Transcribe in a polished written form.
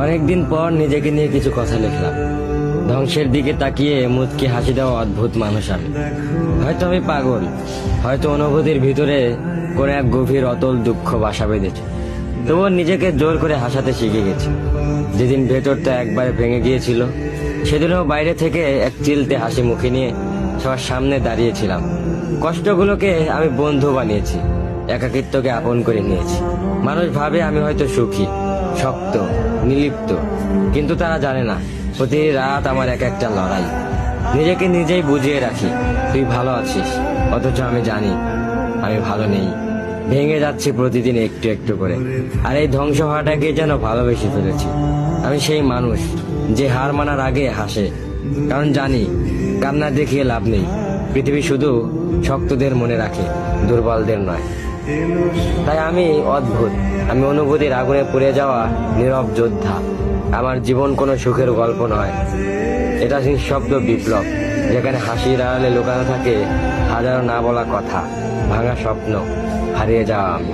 অনেকদিন পর নিজেকে নিয়ে কিছু কথা লিখলাম। ধ্বংসের দিকে তাকিয়ে মুচকি হাসি দেওয়া অদ্ভুত মানুষ আমি। হয়তো আমি পাগল, হয়তো অনুভূতির ভিতরে কোন এক গভীর অতল দুঃখ বাসা বেঁধেছে। তবুও নিজেকে জোর করে হাসাতে শিখে গেছি। যেদিন ভেতরটা একবারে ভেঙে গিয়েছিল, সেদিনও বাইরে থেকে এক চিলতে হাসি মুখে নিয়ে সবার সামনে দাঁড়িয়েছিলাম। কষ্টগুলোকে আমি বন্ধু বানিয়েছি, একাকিত্বকে আপন করে নিয়েছি। মানুষ ভাবে আমি হয়তো সুখী, শক্ত, নির্লিপ্ত, কিন্তু তারা জানে না প্রতি রাত আমার এক একটা লড়াই। নিজেকে নিজেই বুঝিয়ে রাখি তুই ভালো আছিস, অথচ আমি জানি আমি ভালো নেই। ভেঙে যাচ্ছি প্রতিদিন একটু একটু করে, আর এই ধ্বংস হওয়াটাকে যেন ভালোবেসে ফেলেছি। আমি সেই মানুষ যে হার মানার আগে হাসে, কারণ জানি কান্না দেখিয়ে লাভ নেই। পৃথিবী শুধু শক্তদের মনে রাখে, দুর্বলদের নয়। তাই আমি অদ্ভুত, আমি অনুভূতির আগুনে পুড়ে যাওয়া নীরব যোদ্ধা। আমার জীবন কোনো সুখের গল্প নয়, এটা নিঃশব্দ বিপ্লব, যেখানে হাসির আড়ালে লুকানো থাকে হাজারো না বলা কথা, ভাঙা স্বপ্ন, হারিয়ে যাওয়া আমি।